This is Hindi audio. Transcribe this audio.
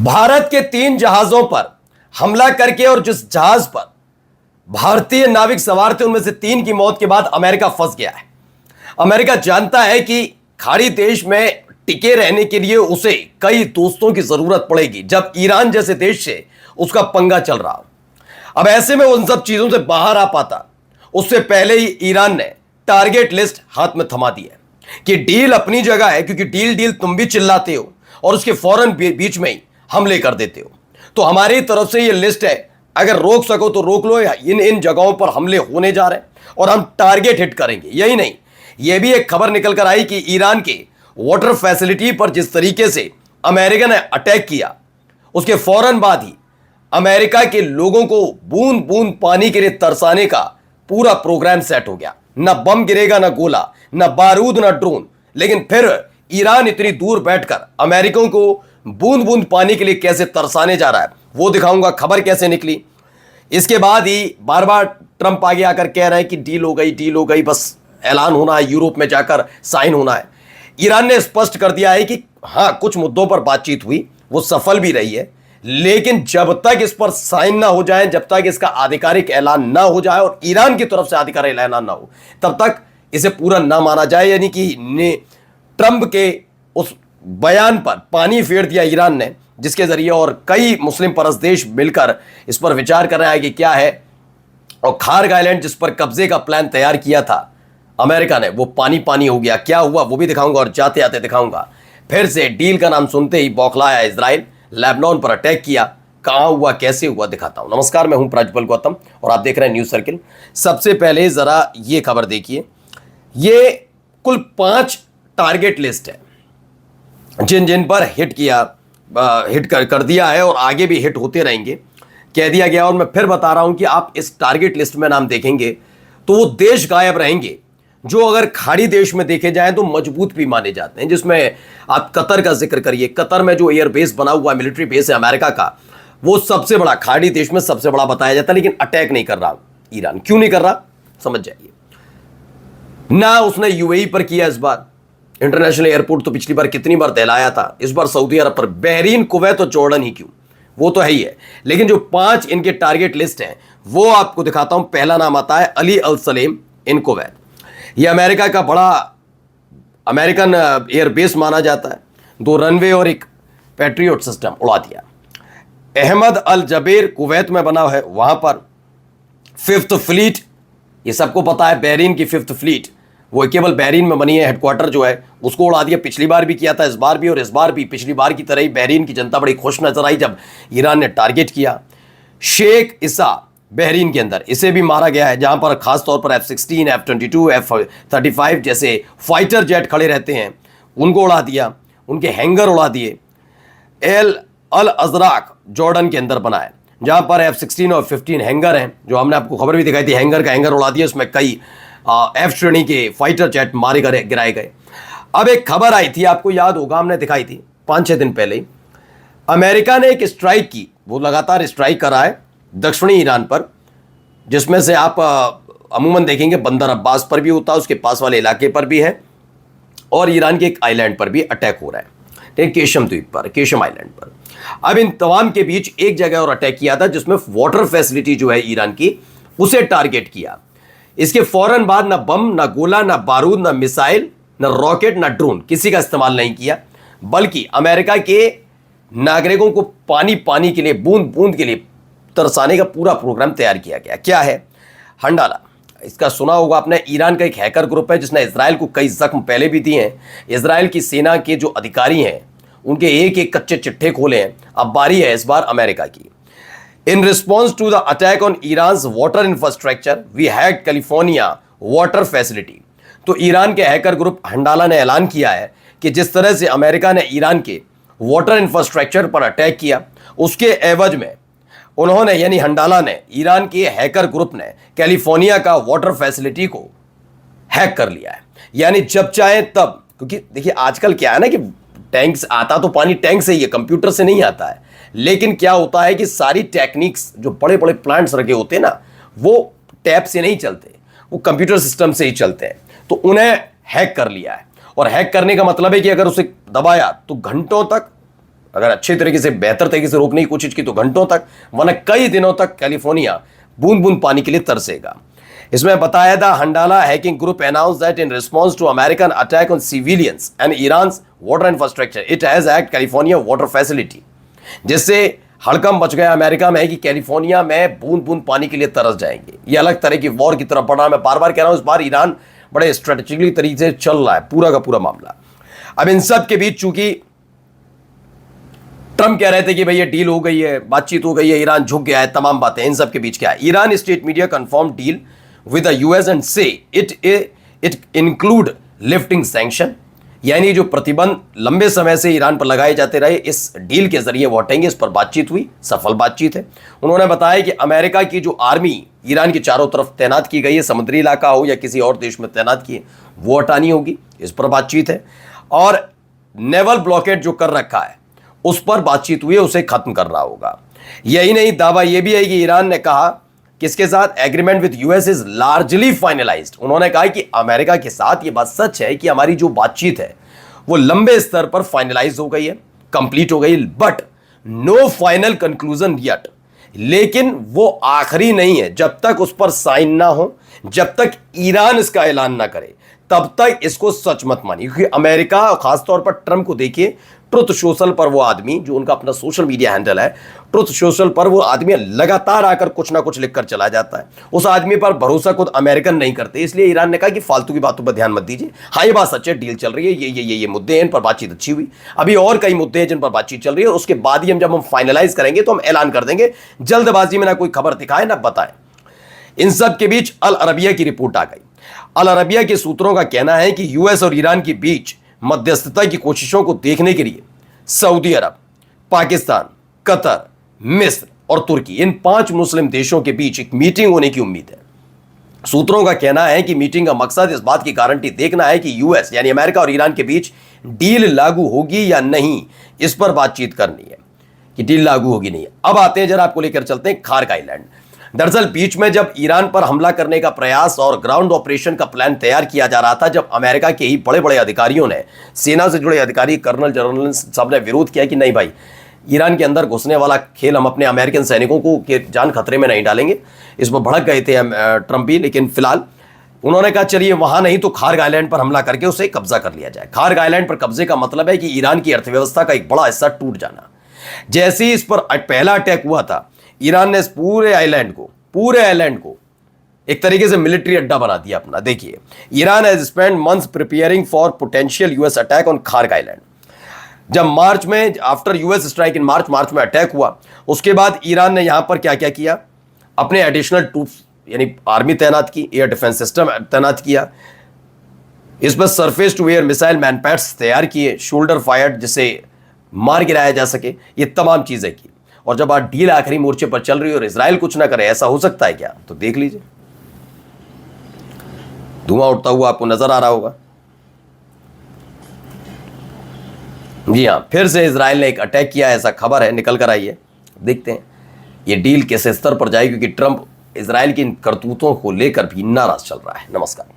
भारत के 3 जहाजों पर हमला करके और जिस जहाज पर भारतीय नाविक सवार थे उनमें से 3 की मौत के बाद अमेरिका फंस गया है। अमेरिका जानता है कि खाड़ी देश में टिके रहने के लिए उसे कई दोस्तों की जरूरत पड़ेगी जब ईरान जैसे देश से उसका पंगा चल रहा हो। अब ऐसे में उन सब चीजों से बाहर आ पाता उससे पहले ही ईरान ने टारगेट लिस्ट हाथ में थमा दी है कि डील अपनी जगह है, क्योंकि डील डील तुम भी चिल्लाते हो और उसके फौरन बीच में ही हमले कर देते हो। तो हमारी तरफ से ये लिस्ट है, अगर रोक सको तो रोक लो। इन इन जगहों पर हमले होने जा रहे हैं और हम टारगेट हिट करेंगे। यही नहीं, यह भी एक खबर निकल कर आई कि ईरान के वाटर फैसिलिटी पर जिस तरीके से अमेरिका ने अटैक किया उसके फौरन बाद ही अमेरिका के लोगों को बूंद बूंद पानी के लिए तरसाने का पूरा प्रोग्राम सेट हो गया। न बम गिरेगा, न गोला, न बारूद, न ड्रोन, लेकिन फिर ईरान इतनी दूर बैठकर अमेरिकियों को बूंद बूंद पानी के लिए कैसे तरसाने जा रहा है वो दिखाऊंगा। खबर कैसे निकली, इसके बाद ही बार बार ट्रंप आगे आकर कह रहे हैं कि डील हो गई, डील हो गई, बस ऐलान होना है, यूरोप में जाकर साइन होना है। ईरान ने स्पष्ट कर दिया है कि हाँ, कुछ मुद्दों पर बातचीत हुई, वो सफल भी रही है, लेकिन जब तक इस पर साइन ना हो जाए, जब तक इसका आधिकारिक ऐलान ना हो जाए और ईरान की तरफ से आधिकारिक ऐलान ना हो, तब तक इसे पूरा ना माना जाए। यानी कि ट्रंप के उस बयान पर पानी फेर दिया ईरान ने, जिसके जरिए और कई मुस्लिम परस्त देश मिलकर इस पर विचार कर रहे हैं कि क्या है। और खार्ग आइलैंड जिस पर कब्जे का प्लान तैयार किया था अमेरिका ने, वो पानी पानी हो गया। क्या हुआ वो भी दिखाऊंगा और जाते आते दिखाऊंगा। फिर से डील का नाम सुनते ही बौखलाया इजराइल, लेबनान पर अटैक किया। कहां हुआ, कैसे हुआ, दिखाता हूं। नमस्कार, मैं हूं प्रज्वल गौतम और आप देख रहे हैं न्यूज सर्किल। सबसे पहले जरा ये खबर देखिए। ये कुल 5 टारगेट लिस्ट है जिन जिन पर हिट कर दिया है और आगे भी हिट होते रहेंगे, कह दिया गया। और मैं फिर बता रहा हूं कि आप इस टारगेट लिस्ट में नाम देखेंगे तो वो देश गायब रहेंगे जो अगर खाड़ी देश में देखे जाएं तो मजबूत भी माने जाते हैं, जिसमें आप कतर का जिक्र करिए। कतर में जो एयरबेस बना हुआ मिलिट्री बेस है अमेरिका का, वो सबसे बड़ा, खाड़ी देश में सबसे बड़ा बताया जाता है। लेकिन अटैक नहीं कर रहा ईरान। क्यों नहीं कर रहा समझ जाइए। ना उसने यूएई पर किया इस बार, इंटरनेशनल एयरपोर्ट तो पिछली बार कितनी बार दहलाया था, इस बार सऊदी अरब पर। बहरीन, कुवैत और जॉर्डन ही क्यों, वो तो है ही है। लेकिन जो 5 इनके टारगेट लिस्ट हैं वो आपको दिखाता हूं। पहला नाम आता है अली अल सलेम इन कुवैत। ये अमेरिका का बड़ा अमेरिकन एयरबेस माना जाता है। 2 रनवे और एक पैट्रियोट सिस्टम उड़ा दिया। अहमद अल जबेर कुवैत में बना है, वहां पर 5th फ्लीट, ये सबको पता है, बहरीन की 5th फ्लीट, वो केवल बहरीन में बनी है, हेडक्वार्टर जो है उसको उड़ा दिया। पिछली बार भी किया था, इस बार भी, और इस बार भी पिछली बार की तरह ही बहरीन की जनता बड़ी खुश नजर आई जब ईरान ने टारगेट किया। शेख ईसा बहरीन के अंदर, इसे भी मारा गया है, जहां पर खासतौर पर F-16, F-22, F-35 जैसे फाइटर जेट खड़े रहते हैं, उनको उड़ा दिया, उनके हैंगर उड़ा दिए। अल अजराक जॉर्डन के अंदर बना है, जहां पर F-16 और F-15 हैंगर हैं, जो हमने आपको खबर भी दिखाई थी। हैंगर का हैंगर उड़ा दिया, उसमें कई F श्रेणी के फाइटर जेट मारे गिराए गए। अब एक खबर आई थी, आपको याद होगा, हमने दिखाई थी 5-6 दिन पहले ही। अमेरिका ने एक स्ट्राइक की, वो लगातार स्ट्राइक कर रहा है दक्षिणी ईरान पर, जिसमें से आप अमूमन देखेंगे बंदर अब्बास पर भी होता है, उसके पास वाले इलाके पर भी है, और ईरान के एक आइलैंड पर भी अटैक हो रहा है, केशम द्वीप पर, केशम आइलैंड पर। अब इन तमाम के बीच एक जगह और अटैक किया था जिसमें वाटर फैसिलिटी जो है ईरान की, उसे टारगेट किया। इसके फौरन बाद ना बम, ना गोला, ना बारूद, ना मिसाइल, ना रॉकेट, ना ड्रोन, किसी का इस्तेमाल नहीं किया, बल्कि अमेरिका के नागरिकों को पानी पानी के लिए, बूंद बूंद के लिए तरसाने का पूरा प्रोग्राम तैयार किया गया। क्या है हंडाला, इसका सुना होगा आपने। ईरान का एक हैकर ग्रुप है जिसने इजराइल को कई जख्म पहले भी दिए हैं। इजराइल की सेना के जो अधिकारी हैं उनके एक एक कच्चे चिट्ठे खोले हैं। अब बारी है इस बार अमेरिका की। In response to the attack on Iran's water infrastructure, we hacked California water facility. तो ईरान के हैकर ग्रुप हंडाला ने ऐलान किया है कि जिस तरह से अमेरिका ने ईरान के वाटर इंफ्रास्ट्रक्चर पर अटैक किया, उसके एवज में उन्होंने, यानी हंडाला ने, ईरान के हैकर ग्रुप ने कैलिफोर्निया का वाटर फैसिलिटी को हैक कर लिया है। यानी जब चाहे तब, क्योंकि देखिए आजकल क्या है ना कि टैंक्स आता तो पानी टैंक से ही है, कंप्यूटर से नहीं आता है। लेकिन क्या होता है कि सारी टेक्निक्स, जो बड़े बड़े प्लांट्स रखे होते हैं ना, वो टैप से नहीं चलते, वो कंप्यूटर सिस्टम से ही चलते हैं। तो उन्हें हैक कर लिया है, और हैक करने का मतलब है कि अगर उसे दबाया तो घंटों तक अगर अच्छे तरीके से बेहतर तरीके से रोकने की कोशिश की तो घंटों तक, वरना कई दिनों तक कैलिफोर्निया बूंद बूंद पानी के लिए तरसेगा। इसमें बताया था Handala hacking group announce that in response to American attack on civilians and Iran's water infrastructure it has hacked California water facility. जिससे हड़कंप मच गया अमेरिका में कि कैलिफोर्निया में बूंद बूंद पानी के लिए तरस जाएंगे। ये अलग तरह की वॉर की तरफ बढ़ रहा है। मैं बार बार कह रहा हूं, इस बार ईरान बड़े स्ट्रेटेजिकली तरीके से चल रहा है पूरा का पूरा मामला। अब इन सब के बीच चूंकि ट्रम्प कह रहे थे कि भाई ये डील हो गई है, बातचीत हो गई है, ईरान झुक गया है, तमाम बातें, इन सब के बीच क्या है? Iran state media confirm deal with the US and से इट इंक्लूड लिफ्टिंग सैंक्शन, यानी जो प्रतिबंध लंबे समय से ईरान पर लगाए जाते रहे, इस डील के जरिए वो हटेंगे। इस पर बातचीत हुई, सफल बातचीत है। उन्होंने बताया कि अमेरिका की जो आर्मी ईरान के चारों तरफ तैनात की गई है, समुद्री इलाका हो या किसी और देश में तैनात की है, वो हटानी होगी, इस पर बातचीत है। और नेवल ब्लॉकेट जो कर रखा है उस पर बातचीत हुई है, उसे खत्म करना होगा। यही नहीं, दावा यह भी है कि ईरान ने कहा किसके साथ agreement with US is largely finalised. उन्होंने कहा कि अमेरिका के साथ यह बात सच है कि हमारी जो बातचीत है वो लंबे स्तर पर फाइनलाइज हो गई है, कंप्लीट हो गई, but no final conclusion yet. लेकिन वो आखिरी नहीं है, जब तक उस पर साइन ना हो, जब तक ईरान इसका ऐलान ना करे, तब तक इसको सच मत मानिए। क्योंकि अमेरिका और खासतौर पर ट्रंप को देखिए, ट्रुथ सोशल पर वो आदमी, जो उनका अपना सोशल मीडिया हैंडल है, ट्रुथ सोशल पर वो आदमी लगातार आकर कुछ ना कुछ लिखकर चला जाता है। उस आदमी पर भरोसा खुद अमेरिकन नहीं करते, इसलिए ईरान ने कहा कि फालतू की बातों पर ध्यान मत दीजिए। हाँ, ये बात सच है, डील चल रही है, ये मुद्दे हैं, इन पर बातचीत अच्छी हुई। अभी और कई मुद्दे हैं जिन पर बातचीत चल रही है, उसके बाद ही जब हम फाइनलाइज करेंगे तो हम ऐलान कर देंगे। जल्दबाजी में ना कोई खबर दिखाए ना बताए। इन सब के बीच अल अरबिया की रिपोर्ट आ गई। अल अरबिया के सूत्रों का कहना है कि यूएस और ईरान के बीच मध्यस्थता की कोशिशों को देखने के लिए सऊदी अरब, पाकिस्तान, कतर, मिस्र और तुर्की, इन 5 मुस्लिम देशों के बीच एक मीटिंग होने की उम्मीद है। सूत्रों का कहना है कि मीटिंग का मकसद इस बात की गारंटी देखना है कि यूएस यानी अमेरिका और ईरान के बीच डील लागू होगी या नहीं, इस पर बातचीत करनी है कि डील लागू होगी नहीं। अब आते हैं, जरा आपको लेकर चलते हैं खार्क आइलैंड। दरअसल बीच में जब ईरान पर हमला करने का प्रयास और ग्राउंड ऑपरेशन का प्लान तैयार किया जा रहा था, जब अमेरिका के ही बड़े बड़े अधिकारियों ने, सेना से जुड़े अधिकारी, कर्नल जनरल सब ने विरोध किया कि नहीं भाई, ईरान के अंदर घुसने वाला खेल हम अपने अमेरिकन सैनिकों को के जान खतरे में नहीं डालेंगे। इस पर भड़क गए थे ट्रंप भी, लेकिन फिलहाल उन्होंने कहा चलिए वहां नहीं तो खार्क आइलैंड पर हमला करके उसे कब्जा कर लिया जाए। खार्क आइलैंड पर कब्जे का मतलब है कि ईरान की अर्थव्यवस्था का एक बड़ा हिस्सा टूट जाना। जैसे ही इस पर पहला अटैक हुआ था, ईरान ने इस पूरे आइलैंड को एक तरीके से मिलिट्री अड्डा बना दिया अपना। देखिए, Iran has spend months preparing for potential US attack on Kharg Island. जब मार्च में, after US strike in March में अटैक हुआ, उसके बाद ईरान ने यहां पर क्या क्या किया, अपने एडिशनल ट्रूप्स यानी आर्मी तैनात की, एयर डिफेंस सिस्टम तैनात किया, इस पर surface to air missile MANPADS तैयार किए, शोल्डर फायर्ड जिसे मार गिराया जा सके, ये तमाम चीजें की। और जब आज डील आखिरी मोर्चे पर चल रही है और इजराइल कुछ ना करे, ऐसा हो सकता है क्या? तो देख लीजिए, धुआं उठता हुआ आपको नजर आ रहा होगा। जी हां, फिर से इजराइल ने एक अटैक किया, ऐसा खबर है, निकल कर आई है। देखते हैं ये डील किस स्तर पर जाएगी, क्योंकि ट्रंप इजराइल की इन करतूतों को लेकर भी नाराज चल रहा है। नमस्कार।